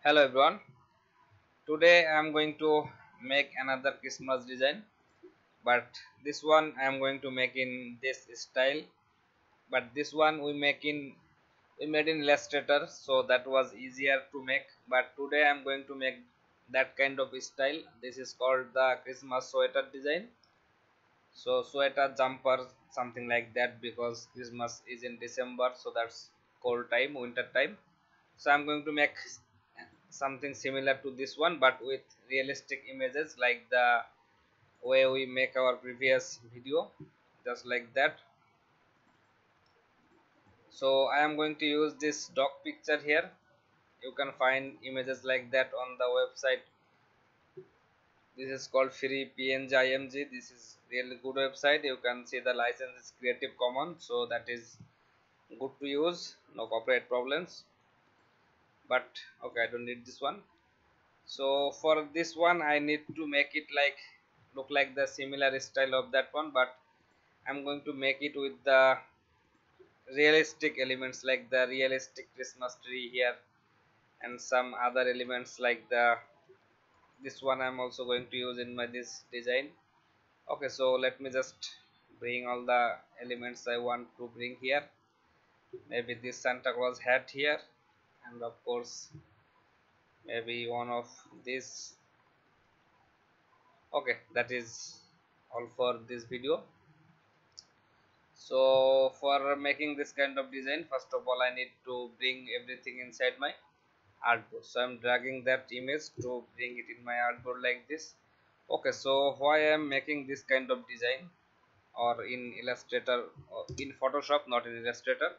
Hello everyone. Today I am going to make another Christmas design, but this one I am going to make in this style. But this one we made in Illustrator, so that was easier to make. But today I am going to make that kind of style. This is called the Christmas sweater design. So sweater jumper something like that, because Christmas is in December, so that's cold time, winter time. So I'm going to make something similar to this one, but with realistic images like the way we make our previous video, just like that. So I am going to use this dog picture here. You can find images like that on the website. This is called free png img. This is really good website. You can see the license is Creative Commons, so that is good to use, no copyright problems. But okay, I don't need this one. So for this one I need to make it like look like the similar style of that one, but I'm going to make it with the realistic elements like the realistic Christmas tree here, and some other elements like the this one I'm also going to use in my this design. Okay, so let me just bring all the elements I want to bring here. Maybe this Santa Claus hat here, and of course maybe one of this. Okay, that is all for this video. So for making this kind of design, first of all I need to bring everything inside my artboard. So I'm dragging that image to bring it in my artboard like this. Okay, so why I am making this kind of design, or in Illustrator or in Photoshop, not in Illustrator.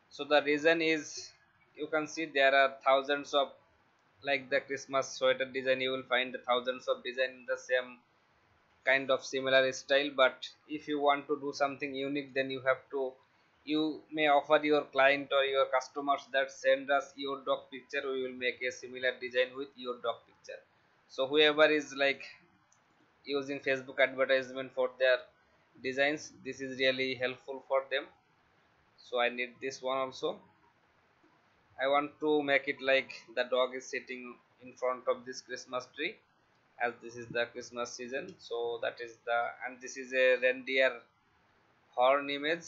So the reason is, you can see there are thousands of, like the Christmas sweater design, you will find thousands of design in the same kind of similar style. But if you want to do something unique, then you may offer your client or your customers that send us your dog picture, we will make a similar design with your dog picture. So whoever is like using Facebook advertisement for their designs, this is really helpful for them. So I need this one also. I want to make it like the dog is sitting in front of this Christmas tree, as this is the Christmas season. So that is the, and this is a reindeer horn image.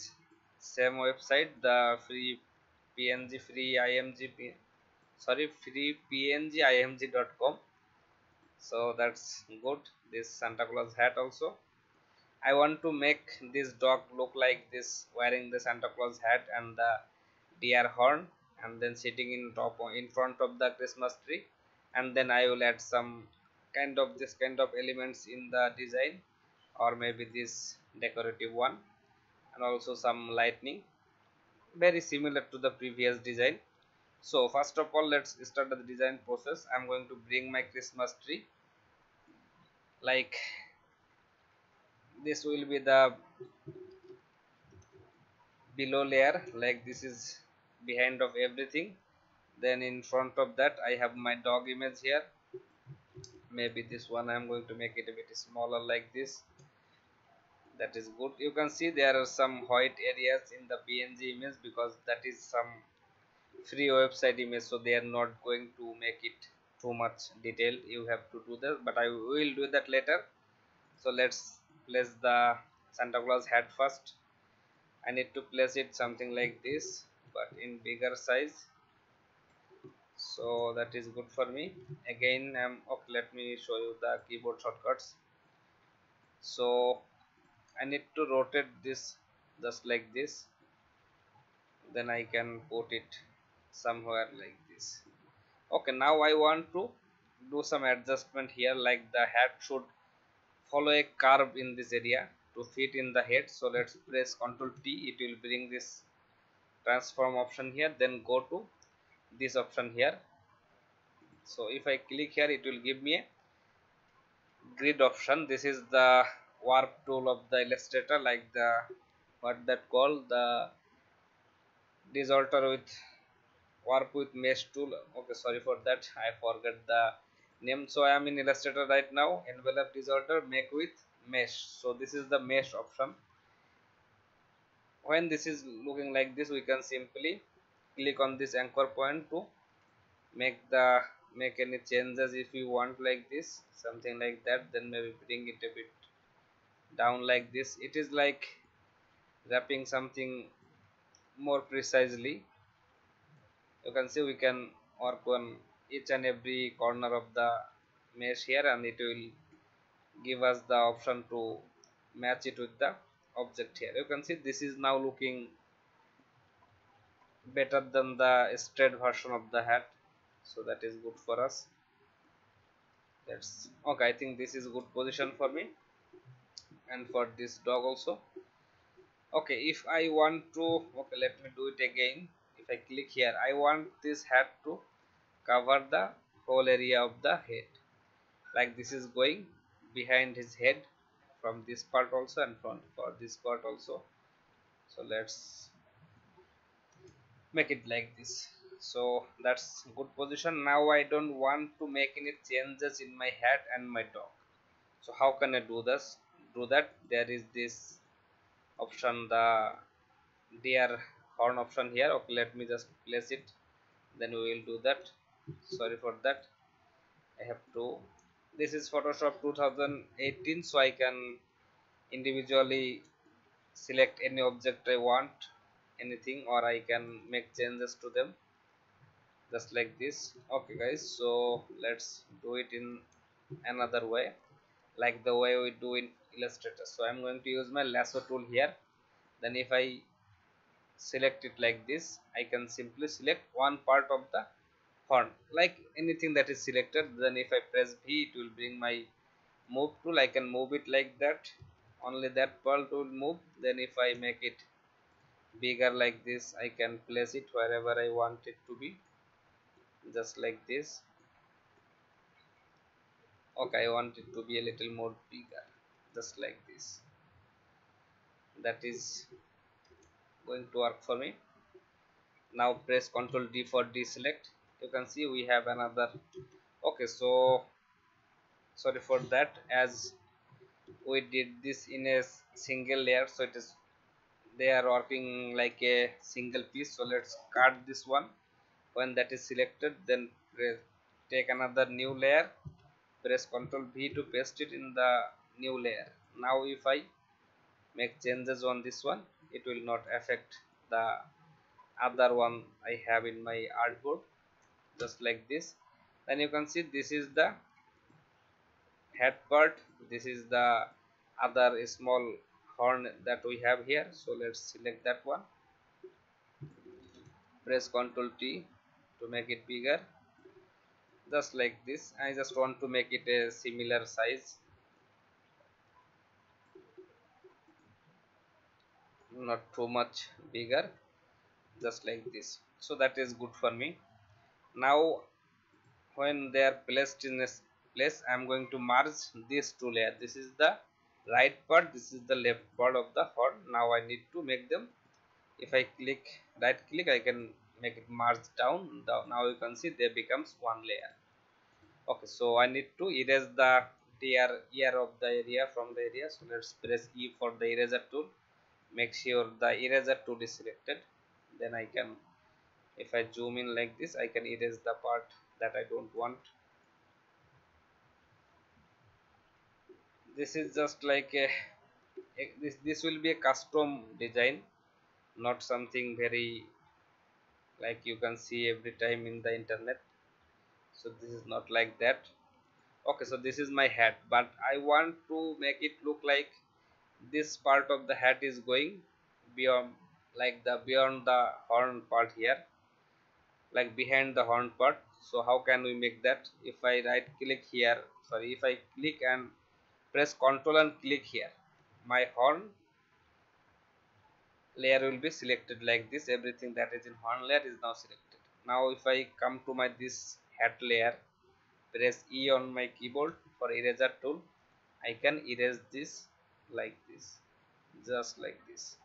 Same website, the free png free img sorry free png img.com. So that's good. This Santa Claus hat also. I want to make this dog look like this, wearing the Santa Claus hat and the deer horn, and then sitting in front of the Christmas tree. And then I will add some kind of this kind of elements in the design, or maybe this decorative one, and also some lightning, very similar to the previous design. So first of all, let's start the design process. I'm going to bring my Christmas tree. Like this will be the below layer, like this is behind of everything. Then in front of that I have my dog image here. Maybe this one I'm going to make it a bit smaller like this. That is good. You can see there are some white areas in the png image, because that is some free website image, so they are not going to make it too much detailed. You have to do that, but I will do that later. So let's place the Santa Claus hat first. I need to place it something like this, but in bigger size. So that is good for me. Again, okay, let me show you the keyboard shortcuts. So I need to rotate this just like this, then I can put it somewhere like this. Okay, now I want to do some adjustment here, like the hat should follow a curve in this area to fit in the head. So let's press Ctrl T, it will bring this transform option here, then go to this option here. So if I click here, it will give me a grid option. This is the warp tool of the Illustrator, like the what that called the distorter with warp with mesh tool. Okay, sorry for that, I forgot the name. So I am in Illustrator right now. Envelope disorder, make with mesh. So this is the mesh option. When this is looking like this, we can simply click on this anchor point to make the make any changes if you want, like this, something like that, then maybe bring it a bit down like this. It is like wrapping something more precisely. You can see we can work on each and every corner of the mesh here, and it will give us the option to match it with the object here. You can see this is now looking better than the straight version of the hat, so that is good for us. That's okay. I think this is good position for me and for this dog also. Okay, if I want to, okay, let me do it again. If I click here, I want this hat to cover the whole area of the head, like this is going behind his head from this part also and front for this part also. So let's make it like this. So that's good position. Now I don't want to make any changes in my hat and my dog. So how can I do this? Do that, there is this option, the deer horn option here. Okay, let me just place it, then we will do that. Sorry for that. I have to, this is Photoshop 2018, so I can individually select any object I want, anything, or I can make changes to them just like this. Okay guys, so let's do it in another way, like the way we do in Illustrator. So I'm going to use my lasso tool here. Then if I select it like this, I can simply select one part of the horn, like anything that is selected. Then if I press V, it will bring my move tool. I can move it like that, only that part will move. Then if I make it bigger like this, I can place it wherever I want it to be, just like this. Okay, I want it to be a little more bigger, just like this. That is going to work for me. Now press Ctrl D for deselect. You can see we have another. Okay, so sorry for that, as we did this in a single layer, so it is, they are working like a single piece. So let's cut this one. When that is selected, then take another new layer, press Ctrl V to paste it in the new layer. Now if I make changes on this one, it will not affect the other one I have in my artboard, just like this. Then you can see this is the head part, this is the other small horn that we have here. So let's select that one, press Ctrl T to make it bigger, just like this. I just want to make it a similar size, not too much bigger, just like this. So that is good for me. Now when they are placed in this place, I am going to merge these two layers. This is the right part, this is the left part of the horn. Now I need to make them, if I click right click, I can make it merge down. Now you can see they becomes one layer. Okay, so I need to erase the ear of the area from the area. So let's press E for the eraser tool, make sure the eraser tool is selected. Then I can, if I zoom in like this, I can erase the part that I don't want. This is just like this will be a custom design, not something very like you can see every time in the internet. So this is not like that. Okay, so this is my hat, but I want to make it look like this part of the hat is going beyond, like the beyond the horn part here, like behind the horn part. So how can we make that? If I right click here, sorry, if I click and press Ctrl and click here, my horn layer will be selected like this. Everything that is in horn layer is now selected. Now if I come to my this hat layer, press E on my keyboard for eraser tool, I can erase this like this, just like this.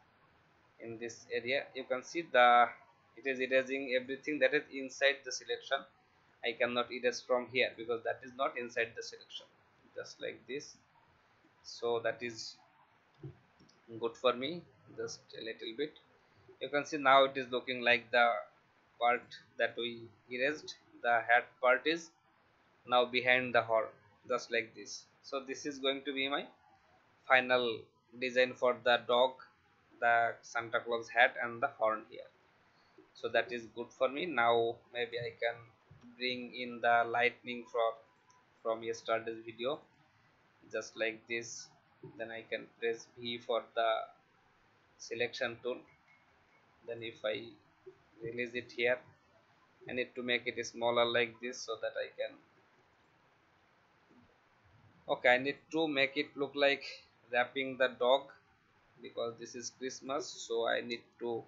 In this area you can see the, it is erasing everything that is inside the selection. I cannot erase from here because that is not inside the selection, just like this. So that is good for me, just a little bit. You can see now it is looking like the part that we erased, the head part is now behind the horn, just like this. So this is going to be my final design for the dog, the Santa Claus hat and the horn here. So that is good for me. Now maybe I can bring in the lightning from yesterday's video, just like this. Then I can press V for the selection tool. Then if I release it here, I need to make it smaller like this so that I can, okay, I need to make it look like wrapping the dog because this is Christmas, so I need to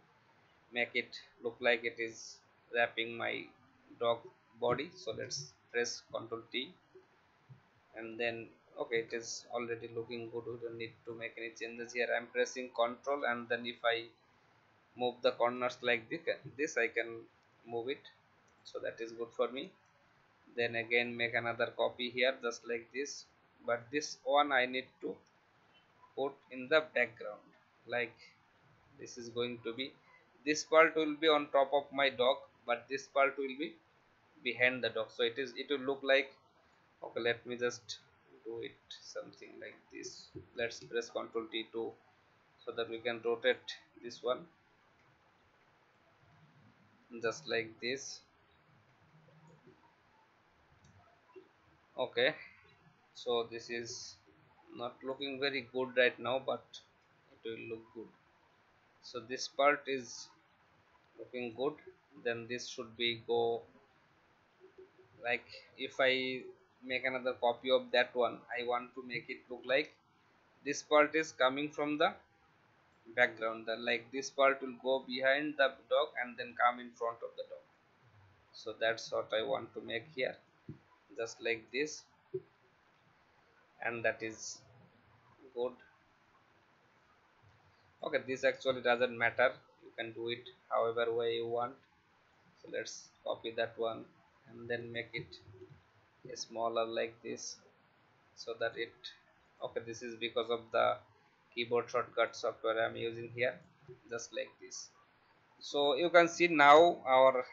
make it look like it is wrapping my dog body. So let's press Ctrl T, and then okay, it is already looking good. We don't need to make any changes here. I'm pressing Ctrl, and then if I move the corners like this I can move it, so that is good for me. Then again make another copy here just like this, but this one I need to put in the background. Like this is going to be, this part will be on top of my dog, but this part will be behind the dog, so it will look like, okay, let me just do it something like this. Let's press Ctrl T2 so that we can rotate this one just like this. Okay, so this is not looking very good right now, but it will look good. So this part is looking good. Then this should be go like, if I make another copy of that one, I want to make it look like this part is coming from the background, that like this part will go behind the dog and then come in front of the dog. So that's what I want to make here, just like this, and that is good. Okay, this actually doesn't matter, you can do it however way you want. So let's copy that one and then make it smaller like this, so that it, okay, this is because of the keyboard shortcut software I'm using here, just like this. So you can see now our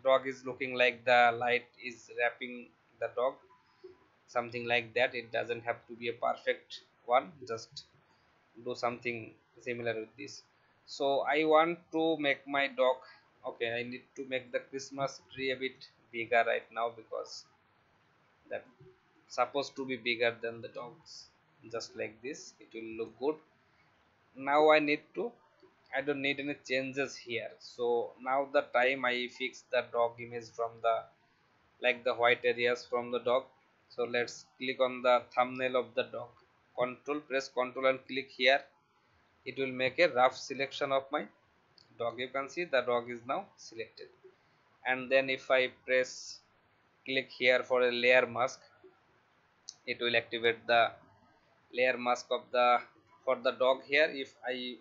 dog is looking like the light is wrapping the dog, something like that. It doesn't have to be a perfect one, just do something similar with this. So I want to make my dog, okay, I need to make the Christmas tree a bit bigger right now because that supposed to be bigger than the dogs, just like this it will look good. Now I need to, I don't need any changes here. So now the time I fix the dog image from the, like the white areas from the dog. So let's click on the thumbnail of the dog, press Ctrl and click here. It will make a rough selection of my dog. You can see the dog is now selected. And then if I press click here for a layer mask, it will activate the layer mask of the, for the dog here. If I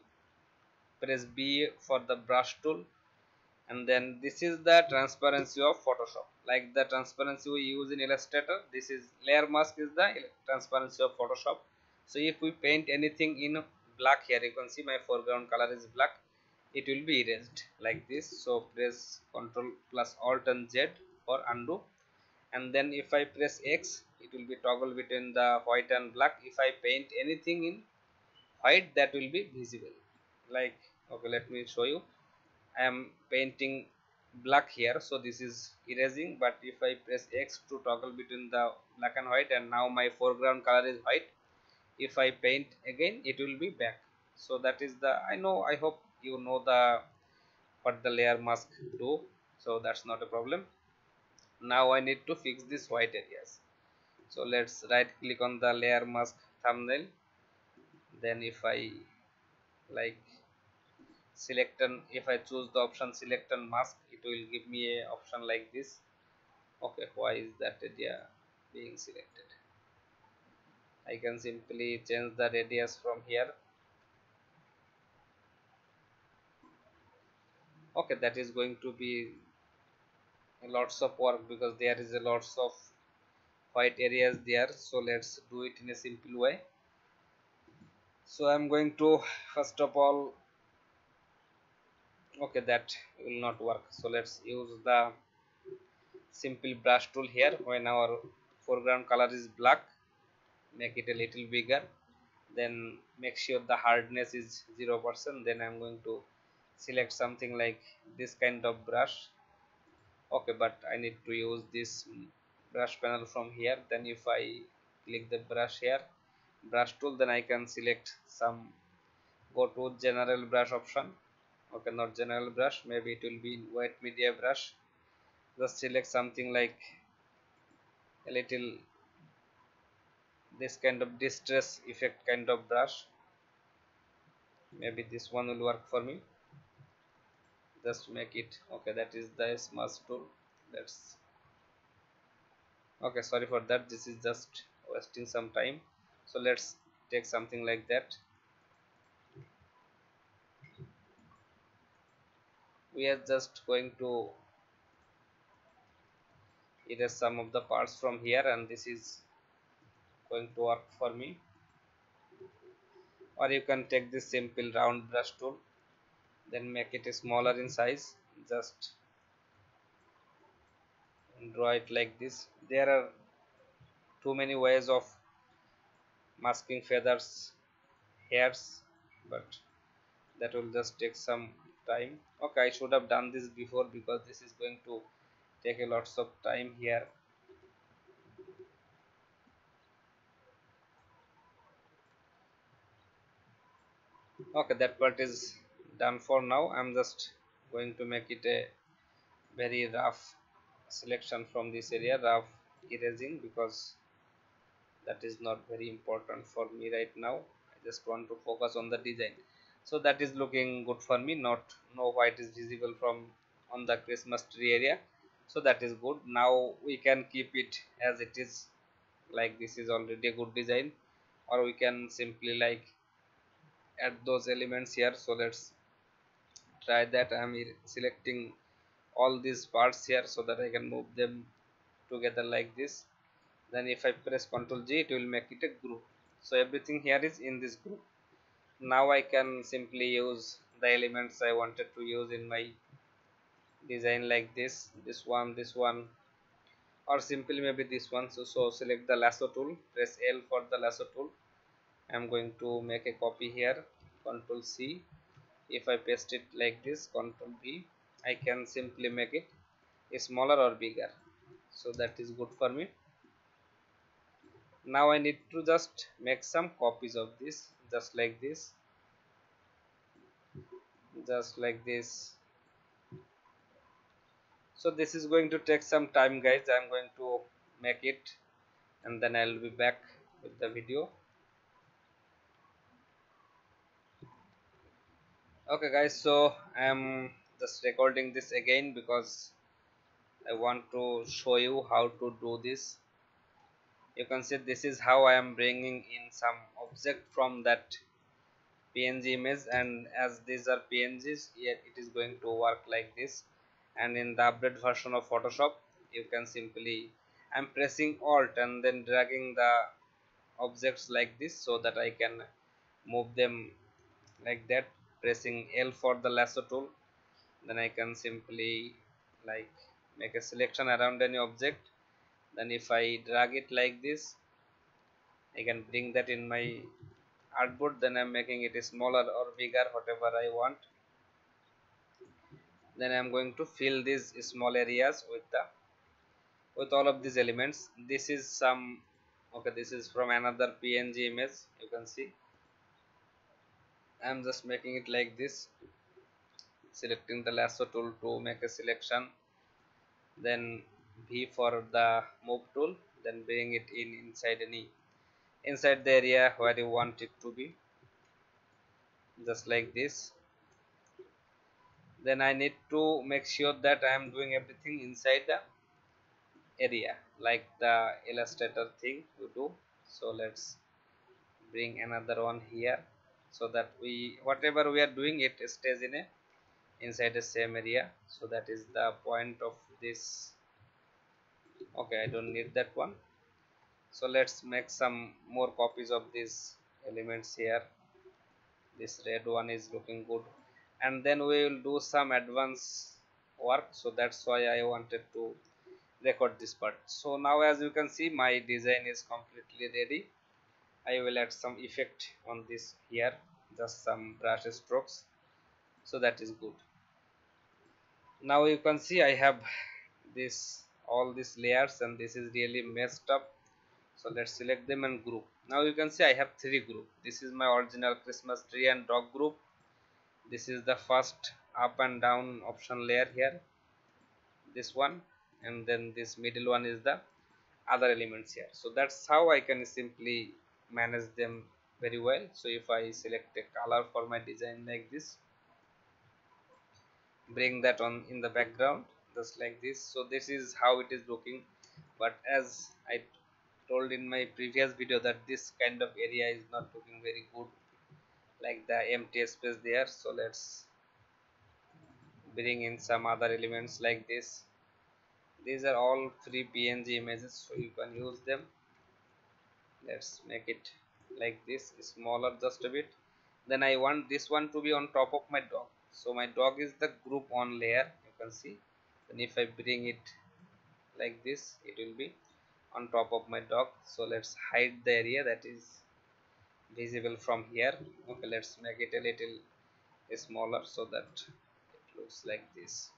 press B for the brush tool, and then this is the transparency of Photoshop, like the transparency we use in Illustrator. This is layer mask is the transparency of Photoshop. So if we paint anything in black here, you can see my foreground color is black, it will be erased like this. So press Ctrl plus Alt and Z for undo, and then if I press X, it will be toggle between the white and black. If I paint anything in white, that will be visible. Like, okay, let me show you. I am painting black here, so this is erasing, but if I press X to toggle between the black and white, and now my foreground color is white, if I paint again, it will be back. So that is the, I hope you know the what the layer mask do, so that's not a problem. Now I need to fix this white areas. So let's right click on the layer mask thumbnail. Then if I like select, and if I choose the option select and mask, it will give me a option like this. Okay, why is that area being selected? I can simply change the radius from here. Okay, that is going to be lots of work because there is a lots of white areas there. So let's do it in a simple way. So I'm going to first of all, okay, that will not work. So let's use the simple brush tool here. When our foreground color is black, make it a little bigger, then make sure the hardness is 0%. Then I'm going to select something like this kind of brush. Okay, but I need to use this brush panel from here. Then if I click the brush here, brush tool, then I can select some, go to general brush option. Okay, not general brush, maybe it will be in white media brush. Just select something like a little this kind of distress effect kind of brush. Maybe this one will work for me. Just make it okay. That is the smudge tool. Let's okay, sorry for that, this is just wasting some time. So let's take something like that. We are just going to erase some of the parts from here, and this is going to work for me. Or you can take this simple round brush tool, then make it smaller in size. Just draw it like this. There are too many ways of masking feathers, hairs, but that will just take some time. Okay, I should have done this before because this is going to take a lots of time here. Okay, that part is done for now. I'm just going to make it a very rough selection from this area, rough erasing, because that is not very important for me right now. I just want to focus on the design. So that is looking good for me. Not no white is visible from on the Christmas tree area, so that is good. Now we can keep it as it is, like this is already a good design, or we can simply like add those elements here. So let's try that. I'm selecting all these parts here so that I can move them together like this. Then if I press Ctrl G, it will make it a group. So everything here is in this group. Now I can simply use the elements I wanted to use in my design, like this one, or simply maybe this one. So select the lasso tool, press L for the lasso tool. I'm going to make a copy here, Ctrl C. If I paste it like this, Ctrl V, I can simply make it smaller or bigger. So that is good for me. Now I need to just make some copies of this, just like this, just like this. So this is going to take some time, guys. I'm going to make it and then I'll be back with the video. Okay guys, so I'm just recording this again because I want to show you how to do this. You can see this is how I am bringing in some object from that PNG image, and as these are PNGs, yet it is going to work like this. And in the update version of Photoshop, you can simply, I'm pressing Alt and then dragging the objects like this so that I can move them like that. Pressing L for the lasso tool, then I can simply like make a selection around any object. Then if I drag it like this, I can bring that in my artboard. Then I'm making it smaller or bigger, whatever I want. Then I'm going to fill these small areas with all of these elements. This is some, okay, this is from another PNG image. You can see I'm just making it like this, selecting the lasso tool to make a selection, then V for the move tool, then bring it in inside the area where you want it to be, just like this. Then I need to make sure that I am doing everything inside the area like the illustrator thing you do. So let's bring another one here so that we whatever we are doing, it stays in a inside the same area. So that is the point of this. Okay, I don't need that one. So let's make some more copies of these elements here. This red one is looking good, and then we will do some advanced work. So that's why I wanted to record this part. So now as you can see, my design is completely ready. I will add some effect on this here, just some brush strokes, so that is good. Now you can see I have this all these layers and this is really messed up. So let's select them and group. Now you can see I have three group. This is my original Christmas tree and dog group. This is the first up and down option layer here, this one, and then this middle one is the other elements here. So that's how I can simply manage them very well. So if I select a color for my design like this, bring that on in the background just like this, so this is how it is looking. But as I told in my previous video that this kind of area is not looking very good, like the empty space there. So let's bring in some other elements like this. These are all free PNG images, so you can use them. Let's make it like this, smaller just a bit. Then I want this one to be on top of my dog, so my dog is the group on layer, you can see. And if I bring it like this, it will be on top of my dog. So let's hide the area that is visible from here. Okay, let's make it a little smaller so that it looks like this.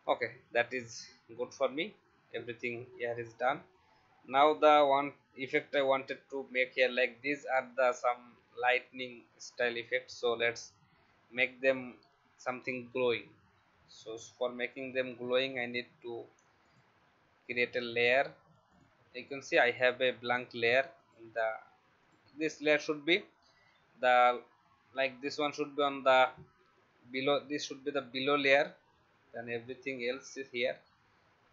Okay, that is good for me. Everything here is done. Now the one effect I wanted to make here, like these are the some lightning style effects, so let's make them something glowing. So for making them glowing, I need to create a layer. You can see I have a blank layer. The this layer should be the, like this one should be on the below, this should be the below layer, then everything else is here.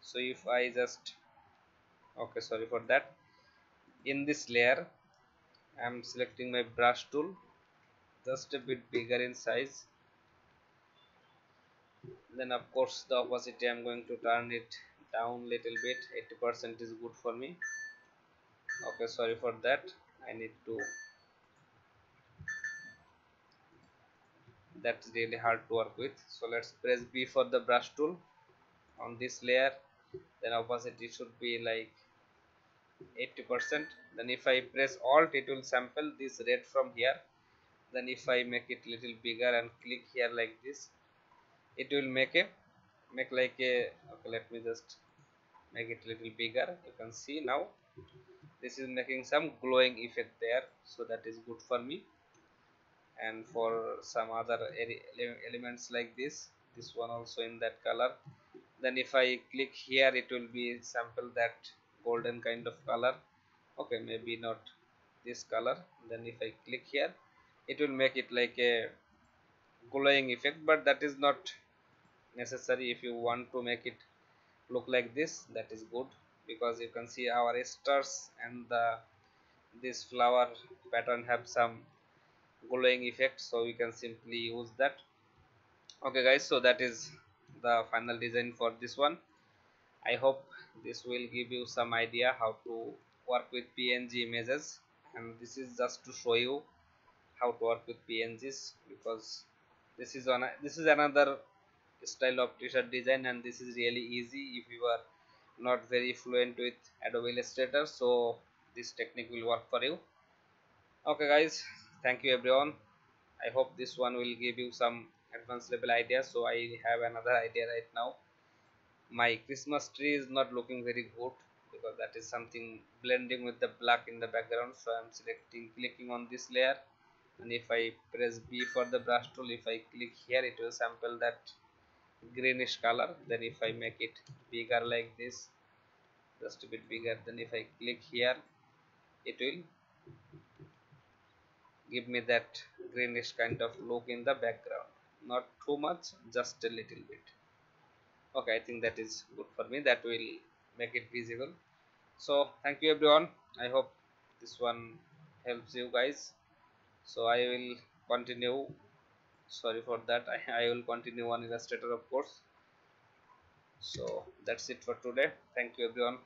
So if I just, okay, sorry for that, in this layer I am selecting my brush tool, just a bit bigger in size. Then of course the opacity I am going to turn it down little bit. 80% is good for me. Okay, sorry for that, I need to, that's really hard to work with. So let's press B for the brush tool on this layer. Then opacity should be like 80%. Then if I press alt, it will sample this red from here. Then if I make it little bigger and click here like this, it will make like a, okay, let me just make it little bigger. You can see now this is making some glowing effect there, so that is good for me. And for some other elements like this one also in that color. Then if I click here, it will be sample that golden kind of color. Okay, maybe not this color. Then if I click here, it will make it like a glowing effect, but that is not necessary. If you want to make it look like this, that is good, because you can see our stars and this flower pattern have some glowing effect, so we can simply use that. Okay guys, so that is the final design for this one. I hope this will give you some idea how to work with PNG images, and this is just to show you how to work with PNGs, because this is another style of t-shirt design, and this is really easy if you are not very fluent with Adobe Illustrator. So this technique will work for you. Okay guys, thank you everyone. I hope this one will give you some advanced level idea. So I have another idea right now. My Christmas tree is not looking very good, because that is something blending with the black in the background. So I am clicking on this layer, and if I press B for the brush tool, if I click here, it will sample that greenish color. Then if I make it bigger like this, just a bit bigger, then if I click here, it will give me that greenish kind of look in the background. Not too much, just a little bit. Okay, I think that is good for me. That will make it visible. So thank you everyone. I hope this one helps you guys. So I will continue, sorry for that, I will continue on Illustrator of course. So that's it for today. Thank you everyone.